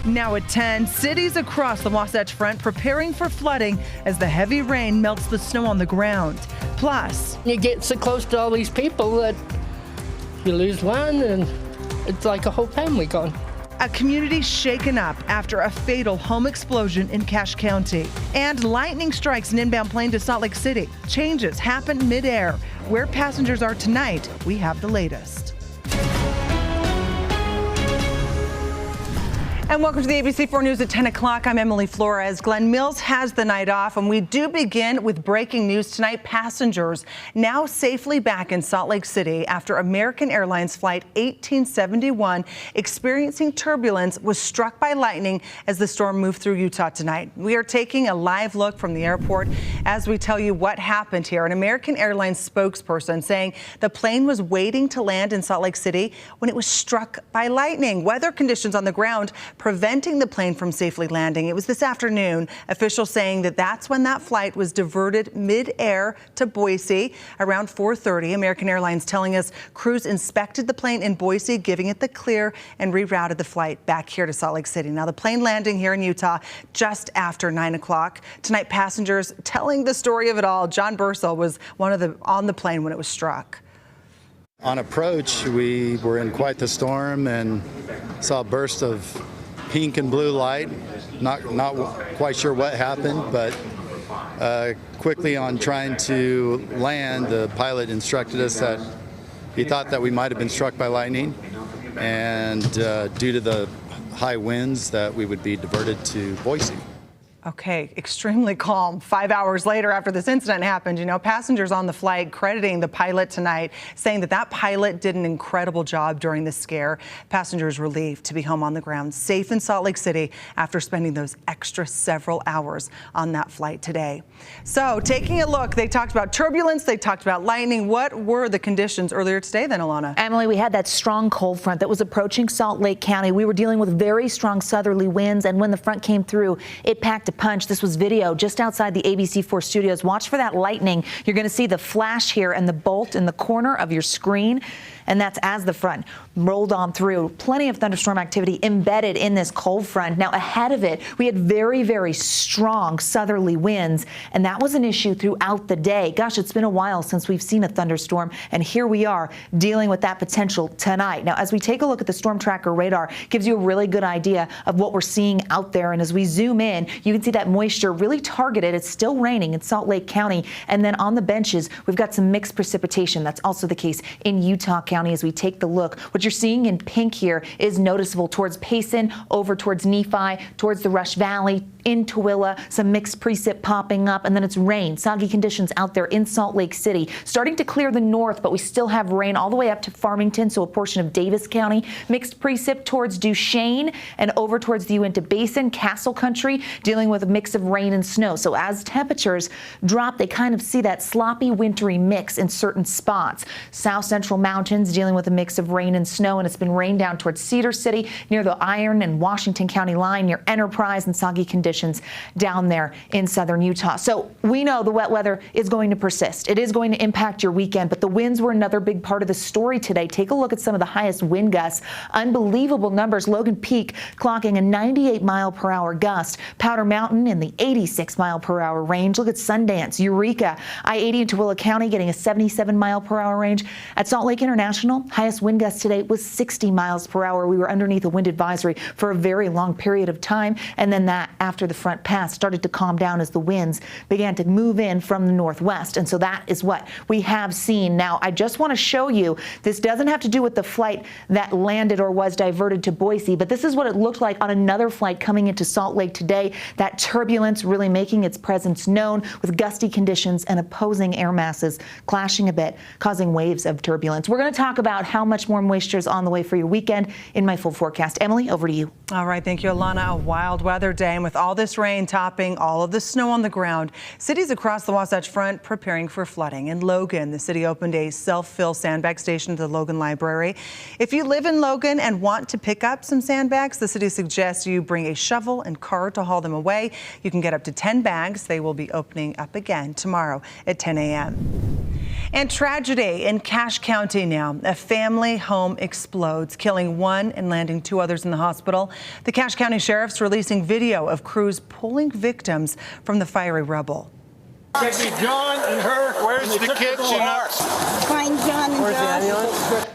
Now at 10, cities across the Wasatch Front preparing for flooding as the heavy rain melts the snow on the ground. Plus, you get so close to all these people that you lose one and it's like a whole family gone. a community shaken up after a fatal home explosion in Cache County. And lightning strikes an inbound plane to Salt Lake City. Changes happen midair. Where passengers are tonight, we have the latest. And welcome to the ABC4 News at 10 o'clock. I'm Emily Flores. Glenn Mills has the night off, and we do begin with breaking news tonight. Passengers now safely back in Salt Lake City after American Airlines Flight 1871 experiencing turbulence was struck by lightning as the storm moved through Utah tonight. We are taking a live look from the airport as we tell you what happened here. An American Airlines spokesperson saying the plane was waiting to land in Salt Lake City when it was struck by lightning. Weather conditions on the ground preventing the plane from safely landing. It was this afternoon. Officials saying that that's when that flight was diverted mid-air to Boise around 4:30. American Airlines telling us crews inspected the plane in Boise, giving it the clear, and rerouted the flight back here to Salt Lake City. Now the plane landing here in Utah just after 9 o'clock. Tonight, passengers telling the story of it all. John Bursell was on the plane when it was struck. On approach, we were in quite the storm and saw a burst of pink and blue light. Not quite sure what happened, but quickly on trying to land, the pilot instructed us that he thought that we might have been struck by lightning, and due to the high winds that we would be diverted to Boise. Okay, extremely calm. 5 hours later after this incident happened, passengers on the flight crediting the pilot tonight, saying that pilot did an incredible job during the scare. Passengers relieved to be home on the ground, safe in Salt Lake City after spending those extra several hours on that flight today. So taking a look, they talked about turbulence, they talked about lightning. What were the conditions earlier today then, Alana? Emily, we had that strong cold front that was approaching Salt Lake County. We were dealing with very strong southerly winds, and when the front came through, it packed a punch. This was video just outside the ABC4 studios. Watch for that lightning. You're going to see the flash here and the bolt in the corner of your screen. And that's as the front rolled on through. Plenty of thunderstorm activity embedded in this cold front. Now, ahead of it, we had very, very strong southerly winds, and that was an issue throughout the day. Gosh, it's been a while since we've seen a thunderstorm, and here we are dealing with that potential tonight. Now, as we take a look at the storm tracker radar, gives you a really good idea of what we're seeing out there. And as we zoom in, you can see that moisture really targeted. It's still raining in Salt Lake County. And then on the benches, we've got some mixed precipitation. That's also the case in Utah County. As we take the look, what you're seeing in pink here is noticeable towards Payson, over towards Nephi, towards the Rush Valley, in Tooele, some mixed precip popping up, and then it's rain. Soggy conditions out there in Salt Lake City. Starting to clear the north, but we still have rain all the way up to Farmington, so a portion of Davis County. Mixed precip towards Duchesne and over towards the Uinta Basin, Castle Country, dealing with a mix of rain and snow. So as temperatures drop, they kind of see that sloppy, wintry mix in certain spots. South Central Mountains dealing with a mix of rain and snow, and it's been rained down towards Cedar City, near the Iron and Washington County line, near Enterprise, and soggy conditions down there in southern Utah. So we know the wet weather is going to persist. It is going to impact your weekend, but the winds were another big part of the story today. Take a look at some of the highest wind gusts. Unbelievable numbers. Logan Peak clocking a 98-mile-per-hour gust. Powder Mountain in the 86-mile-per-hour range. Look at Sundance, Eureka, I-80 in Tooele County getting a 77-mile-per-hour range. At Salt Lake International, highest wind gust today was 60 miles per hour. We were underneath a wind advisory for a very long period of time, and then that after the front passed started to calm down as the winds began to move in from the northwest. And so that is what we have seen. Now, I just want to show you, this doesn't have to do with the flight that landed or was diverted to Boise, but this is what it looked like on another flight coming into Salt Lake today. That turbulence really making its presence known with gusty conditions and opposing air masses clashing a bit, causing waves of turbulence. We're going to talk about how much more moisture is on the way for your weekend in my full forecast. Emily, over to you. All right. Thank you, Alana. A wild weather day, and with all this rain topping all of the snow on the ground, cities across the Wasatch Front preparing for flooding. In Logan, the city opened a self-fill sandbag station at the Logan Library. If you live in Logan and want to pick up some sandbags, the city suggests you bring a shovel and cart to haul them away. You can get up to 10 bags. They will be opening up again tomorrow at 10 a.m. And tragedy in Cache County now. A family home explodes, killing one and landing two others in the hospital. The Cache County Sheriff's releasing video of crews pulling victims from the fiery rubble. Could be John and her. Where's the kids? Find John and Where's the ambulance?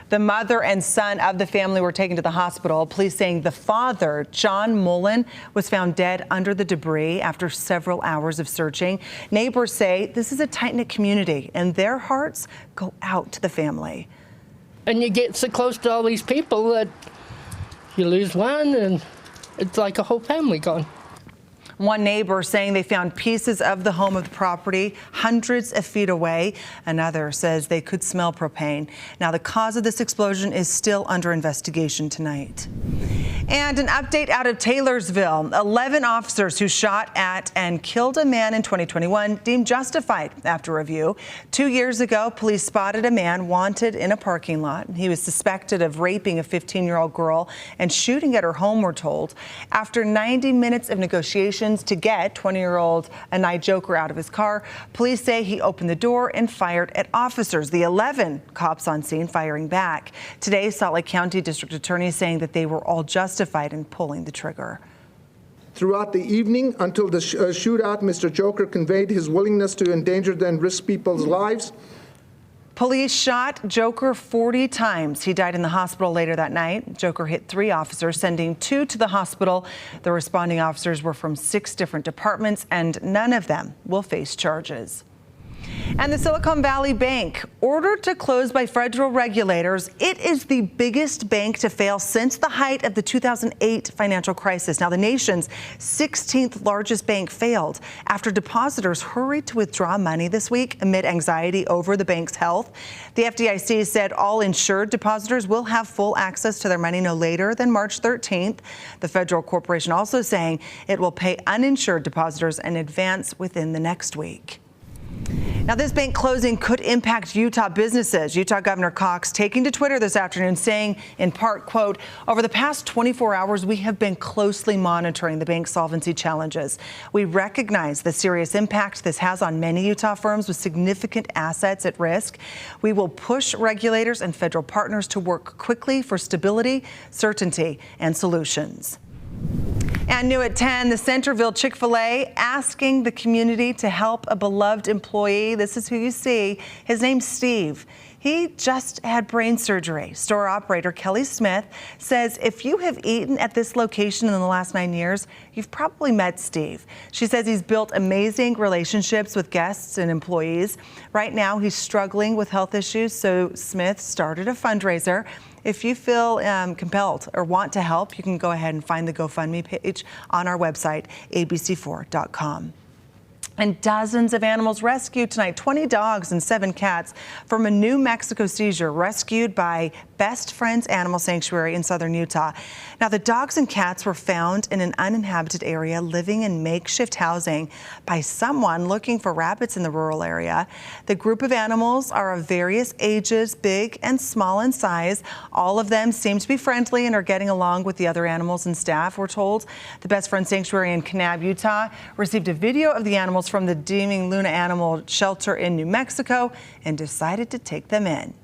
The mother and son of the family were taken to the hospital. Police saying the father, John Mullen, was found dead under the debris after several hours of searching. Neighbors say this is a tight-knit community, and their hearts go out to the family. And you get so close to all these people that you lose one, and it's like a whole family gone. One neighbor saying they found pieces of the home of the property hundreds of feet away. Another says they could smell propane. Now, the cause of this explosion is still under investigation tonight. And an update out of Taylorsville. 11 officers who shot at and killed a man in 2021 deemed justified after review. 2 years ago, police spotted a man wanted in a parking lot. He was suspected of raping a 15-year-old girl and shooting at her home, we're told. After 90 minutes of negotiations to get 20-year-old Anai Joker out of his car, police say he opened the door and fired at officers. The 11 cops on scene firing back. Today, Salt Lake County District Attorney saying that they were all justified in pulling the trigger. Throughout the evening until the shootout, Mr. Joker conveyed his willingness to endanger and risk people's lives. Police shot Joker 40 times. He died in the hospital later that night. Joker hit 3 officers, sending 2 to the hospital. The responding officers were from 6 different departments, and none of them will face charges. And the Silicon Valley Bank ordered to close by federal regulators. It is the biggest bank to fail since the height of the 2008 financial crisis. Now, the nation's 16th largest bank failed after depositors hurried to withdraw money this week amid anxiety over the bank's health. The FDIC said all insured depositors will have full access to their money no later than March 13th. The federal corporation also saying it will pay uninsured depositors in advance within the next week. Now, this bank closing could impact Utah businesses. Utah Governor Cox taking to Twitter this afternoon saying, in part, quote, over the past 24 hours, we have been closely monitoring the bank's solvency challenges. We recognize the serious impact this has on many Utah firms with significant assets at risk. We will push regulators and federal partners to work quickly for stability, certainty, and solutions. And new at 10, the Centerville Chick-fil-A asking the community to help a beloved employee. This is who you see. His name's Steve. He just had brain surgery. Store operator Kelly Smith says if you have eaten at this location in the last 9 years, you've probably met Steve. She says he's built amazing relationships with guests and employees. Right now, he's struggling with health issues, so Smith started a fundraiser. If you feel compelled or want to help, you can go ahead and find the GoFundMe page on our website, abc4.com. And dozens of animals rescued tonight, 20 dogs and 7 cats from a New Mexico seizure rescued by Best Friends Animal Sanctuary in southern Utah. Now, the dogs and cats were found in an uninhabited area living in makeshift housing by someone looking for rabbits in the rural area. The group of animals are of various ages, big and small in size. All of them seem to be friendly and are getting along with the other animals and staff, we're told. The Best Friends Sanctuary in Kanab, Utah, received a video of the animals from the Deeming Luna Animal Shelter in New Mexico and decided to take them in.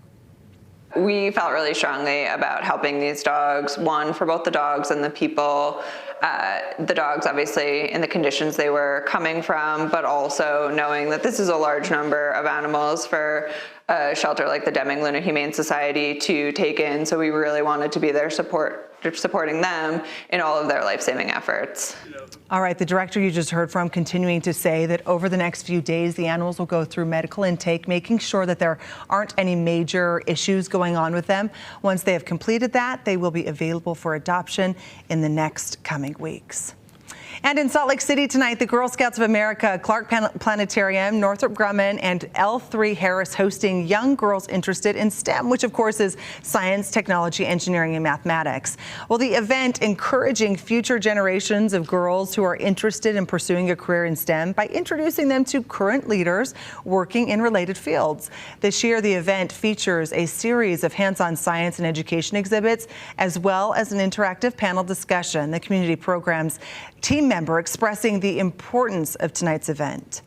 We felt really strongly about helping these dogs, one, for both the dogs and the people. The dogs, obviously, in the conditions they were coming from, but also knowing that this is a large number of animals for a shelter like the Deming Luna Humane Society to take in. So we really wanted to be there supporting them in all of their life-saving efforts. All right, the director you just heard from continuing to say that over the next few days, the animals will go through medical intake, making sure that there aren't any major issues going on with them. Once they have completed that, they will be available for adoption in the next coming weeks. And in Salt Lake City tonight, the Girl Scouts of America, Clark Planetarium, Northrop Grumman, and L3 Harris hosting young girls interested in STEM, which of course is science, technology, engineering, and mathematics. Well, the event encouraging future generations of girls who are interested in pursuing a career in STEM by introducing them to current leaders working in related fields. This year, the event features a series of hands-on science and education exhibits, as well as an interactive panel discussion. The community program's team member expressing the importance of tonight's event.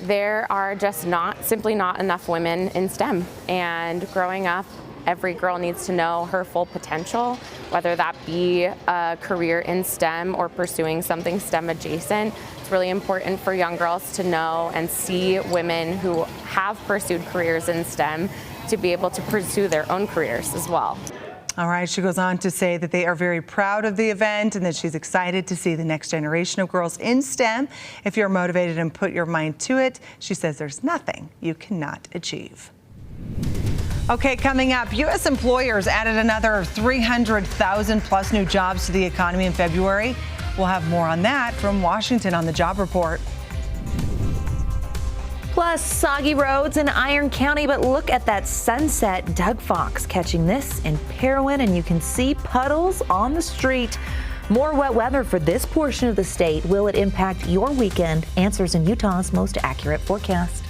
there are just simply not enough women in STEM. And growing up, every girl needs to know her full potential, whether that be a career in STEM or pursuing something STEM adjacent. It's really important for young girls to know and see women who have pursued careers in STEM to be able to pursue their own careers as well. All right, she goes on to say that they are very proud of the event and that she's excited to see the next generation of girls in STEM. If you're motivated and put your mind to it, she says there's nothing you cannot achieve. Okay, coming up, U.S. employers added another 300,000 plus new jobs to the economy in February. We'll have more on that from Washington on the Job Report. Plus, soggy roads in Iron County, but look at that sunset. Doug Fox catching this in Parowan, and you can see puddles on the street. More wet weather for this portion of the state. Will it impact your weekend? Answers in Utah's most accurate forecast.